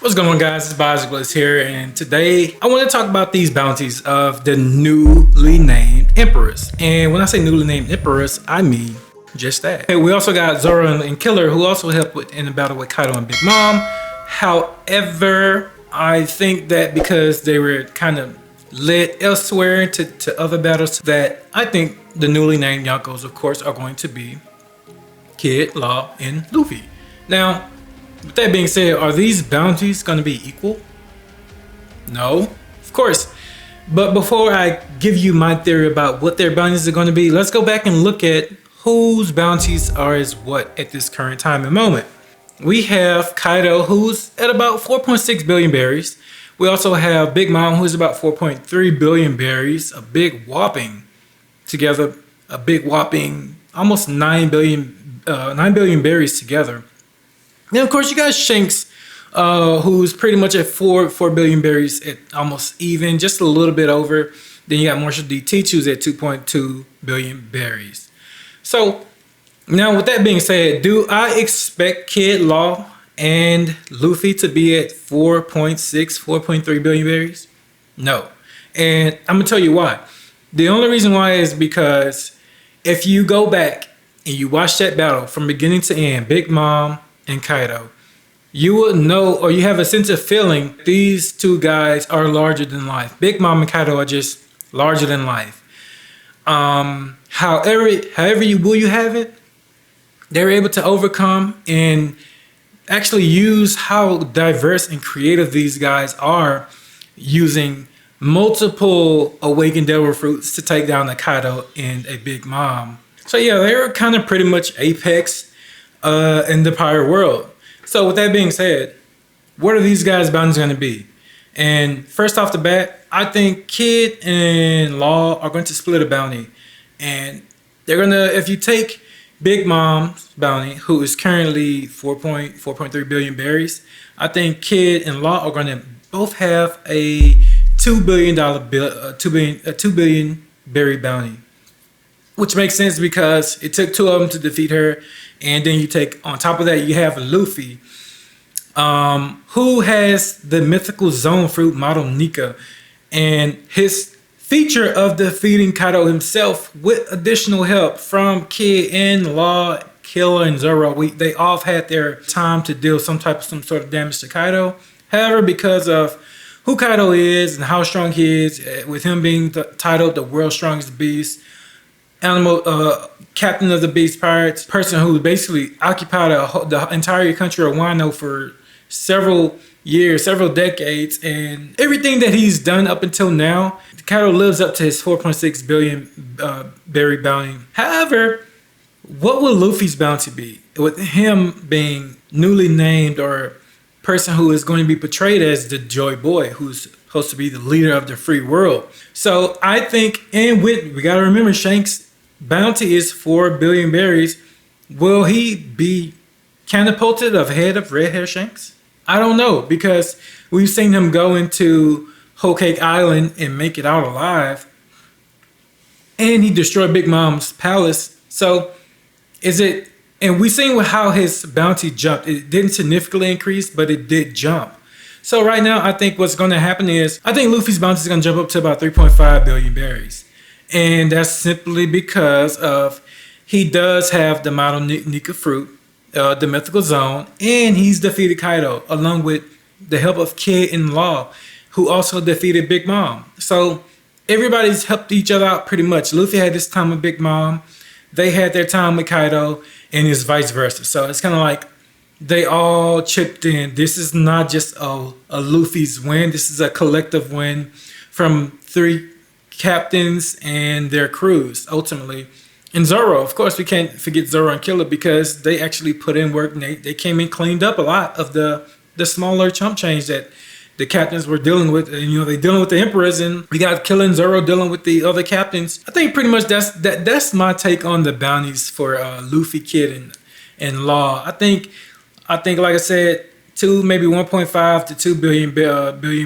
What's going on, guys? It's 𝙲𝚘𝚙𝚢𝚛 here, and today I want to talk about these bounties of the newly named emperors. And when I say newly named emperors, I mean just that. Hey, we also got Zoro and Killer, who also helped in the battle with Kaido and Big Mom. However, I think that because they were kind of led elsewhere to other battles, that I think the newly named Yonkos, of course, are going to be Kid, Law, and Luffy. Now, with that being said, are these bounties going to be equal? No, of course. But before I give you my theory about what their bounties are going to be, let's go back and look at whose bounties are as what at this current time and moment. We have Kaido, who's at about 4.6 billion berries. We also have Big Mom, who's about 4.3 billion berries. A big whopping almost 9 billion berries together. Then, of course, you got Shanks, who's pretty much at 4 billion berries, at almost even, just a little bit over. Then you got Marshall D. Teach, who's at 2.2 billion berries. So, now with that being said, do I expect Kid, Law, and Luffy to be at 4.3 billion berries? No. And I'm going to tell you why. The only reason why is because if you go back and you watch that battle from beginning to end, Big Mom and Kaido, you will know, or you have a sense of feeling, these two guys are larger than life. Big Mom and Kaido are just larger than life. However you have it, they're able to overcome and actually use how diverse and creative these guys are, using multiple awakened devil fruits to take down a Kaido and a Big Mom. So yeah, they're kind of pretty much apex in the pirate world. So with that being said, what are these guys' bounties going to be? And first off the bat, I think Kid and Law are going to split a bounty. And they're going to, if you take Big Mom's bounty, who is currently 4.3 billion berries, I think Kid and Law are going to both have a $2 billion berry bounty. Which makes sense because it took two of them to defeat her. And then you take, on top of that, you have Luffy, who has the mythical zone fruit model Nika. And his feature of defeating Kaido himself with additional help from Kid and Law, Killer, and Zoro. They all had their time to deal some sort of damage to Kaido. However, because of who Kaido is and how strong he is, with him being titled the world's strongest beast, captain of the Beast Pirates, person who basically occupied the entire country of Wano for several years, several decades, and everything that he's done up until now, Kaido lives up to his 4.6 billion berry bounty. However, what will Luffy's bounty be? With him being newly named, or person who is going to be portrayed as the Joy Boy, who's supposed to be the leader of the free world. So I think, and we gotta remember, Shanks' bounty is 4 billion berries. Will he be catapulted ahead of Red Hair Shanks? I don't know, because we've seen him go into Whole Cake Island and make it out alive. And he destroyed Big Mom's palace. So is it, and we've seen how his bounty jumped. It didn't significantly increase, but it did jump. So right now, I think what's going to happen is, I think Luffy's bounty is going to jump up to about 3.5 billion berries. And that's simply because of, he does have the model Nika fruit, the mythical zone, and he's defeated Kaido, along with the help of Kid and Law, who also defeated Big Mom. So everybody's helped each other out pretty much. Luffy had his time with Big Mom, they had their time with Kaido, and it's vice versa. So it's kind of like they all chipped in. This is not just a Luffy's win, this is a collective win from three captains and their crews, ultimately. And Zoro, of course, we can't forget Zoro and Killer, because they actually put in work, and they came and cleaned up a lot of the smaller chump change that the captains were dealing with. And they're dealing with the emperors, and we got Killer and Zoro dealing with the other captains. I think pretty much that's my take on the bounties for Luffy, Kid, and Law. I think like I said, maybe 1.5 to 2 billion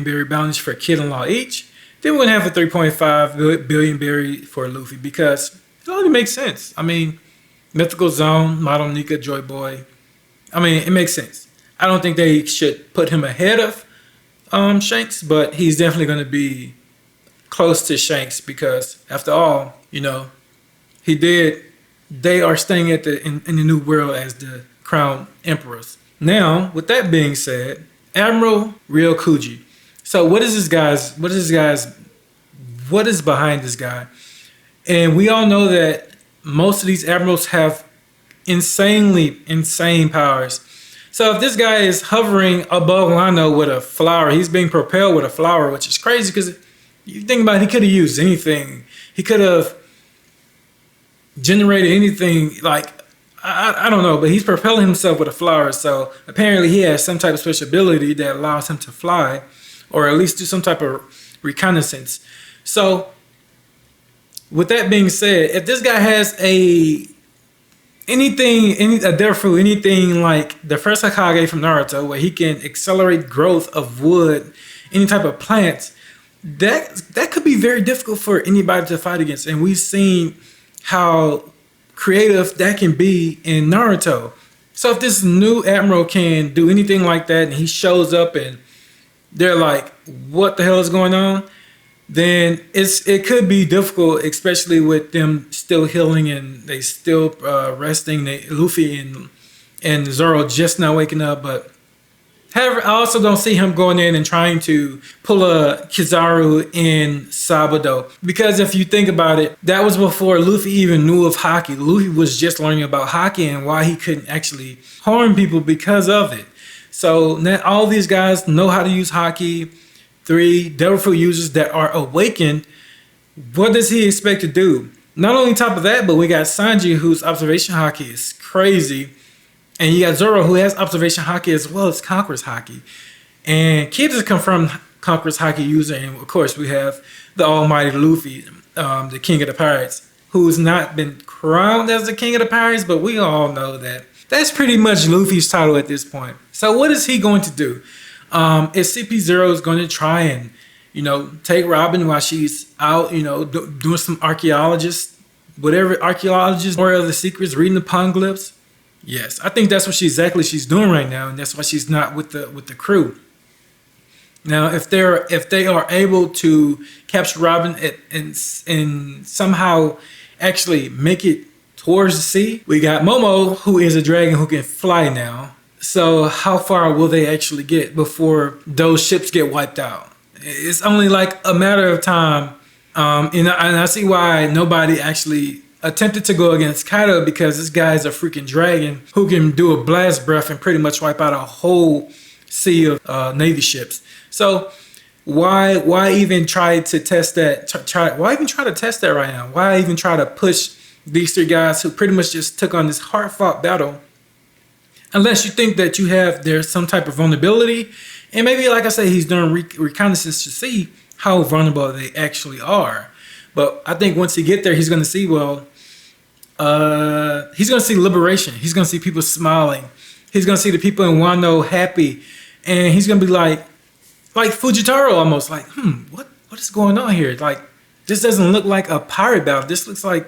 berry bounties for Kid and Law each. Then we're going to have a 3.5 billion berry for Luffy, because it only makes sense. I mean, mythical zone, model Nika, Joy Boy. I mean, it makes sense. I don't think they should put him ahead of Shanks, but he's definitely going to be close to Shanks because, after all, you know, they are staying at in the New World as the crown emperors. Now, with that being said, Admiral 𝙲𝚘𝚙𝚎𝚛. So what is behind this guy? And we all know that most of these admirals have insane powers. So if this guy is hovering above Wano with a flower, he's being propelled with a flower, which is crazy because you think about it, he could have used anything. He could have generated anything, like, I don't know, but he's propelling himself with a flower. So apparently he has some type of special ability that allows him to fly, or at least do some type of reconnaissance. So with that being said, if this guy has anything like the first Hokage from Naruto, where he can accelerate growth of wood, any type of plants, that could be very difficult for anybody to fight against. And we've seen how creative that can be in Naruto. So if this new admiral can do anything like that, and he shows up and they're like, what the hell is going on? Then it could be difficult, especially with them still healing and they still resting. Luffy and Zoro just now waking up. But however, I also don't see him going in and trying to pull a Kizaru in Sabado, because if you think about it, that was before Luffy even knew of Haki. Luffy was just learning about Haki and why he couldn't actually harm people because of it. So now all these guys know how to use Haki. 3 devil fruit users that are awakened. What does he expect to do? Not only top of that, but we got Sanji, whose observation Haki is crazy. And you got Zoro, who has observation Haki as well as Conqueror's Haki. And Kid is a confirmed Conqueror's Haki user. And of course, we have the almighty Luffy, the king of the pirates, who's not been crowned as the king of the pirates, but we all know that that's pretty much Luffy's title at this point. So what is he going to do? Is CP0 going to try and, you know, take Robin while she's out, you know, doing some archaeologist, whatever archaeologist or other secrets, reading the poneglyphs? Yes, I think that's what she's doing right now, and that's why she's not with the crew. Now, if they are able to capture Robin and somehow actually make it towards the sea, we got Momo, who is a dragon who can fly now. So how far will they actually get before those ships get wiped out? It's only like a matter of time. And I see why nobody actually attempted to go against Kaido, because this guy is a freaking dragon who can do a blast breath and pretty much wipe out a whole sea of Navy ships. So why even try to test that? Why even try to test that right now? Why even try to push these 3 guys who pretty much just took on this hard-fought battle? Unless you think that there's some type of vulnerability. And maybe, like I say, he's doing reconnaissance to see how vulnerable they actually are. But I think once he get there, he's going to see, well, he's going to see liberation. He's going to see people smiling. He's going to see the people in Wano happy. And he's going to be like Fujitaro almost, like, what is going on here? Like, this doesn't look like a pirate battle. This looks like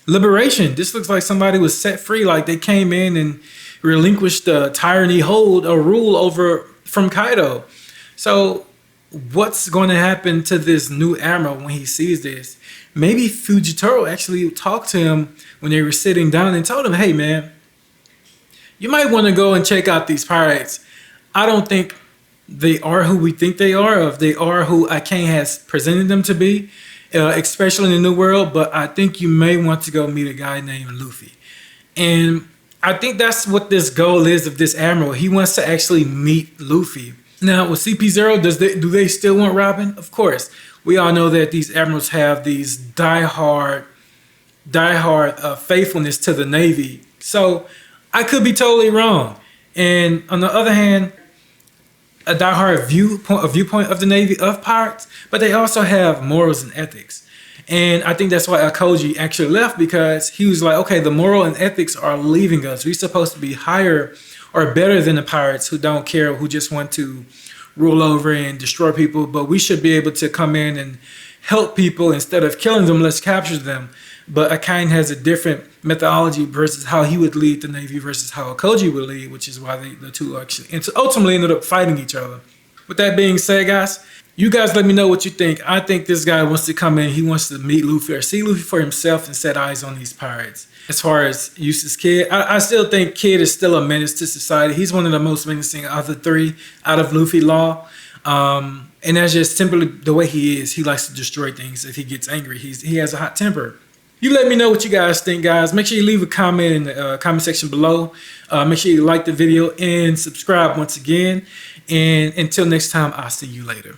liberation. This looks like somebody was set free. Like they came in and relinquished the tyranny hold or rule over from Kaido. So what's going to happen to this new admiral when he sees this? Maybe Fujitaro actually talked to him when they were sitting down and told him, hey man, you might want to go and check out these pirates. I don't think they are who we think they are, or if they are who Akane has presented them to be, especially in the New World, but I think you may want to go meet a guy named Luffy. And I think that's what this goal is of this admiral. He wants to actually meet Luffy. Now, with CP0, do they still want Robin? Of course. We all know that these admirals have these diehard faithfulness to the Navy. So I could be totally wrong. And on the other hand, a diehard viewpoint of the Navy of pirates, but they also have morals and ethics. And I think that's why Akoji actually left, because he was like, okay, the moral and ethics are leaving us. We're supposed to be higher or better than the pirates who don't care, who just want to rule over and destroy people. But we should be able to come in and help people instead of killing them, let's capture them. But Akain has a different methodology versus how he would lead the Navy versus how Koji would lead, which is why the two actually ultimately ended up fighting each other. With that being said, guys, you guys let me know what you think. I think this guy wants to come in. He wants to meet Luffy or see Luffy for himself and set eyes on these pirates. As far as Eustace Kid, I still think Kid is still a menace to society. He's one of the most menacing of the three out of Luffy Law. And that's just simply the way he is. He likes to destroy things. If he gets angry, he has a hot temper. You let me know what you guys think, guys. Make sure you leave a comment in the comment section below. Make sure you like the video and subscribe once again. And until next time, I'll see you later.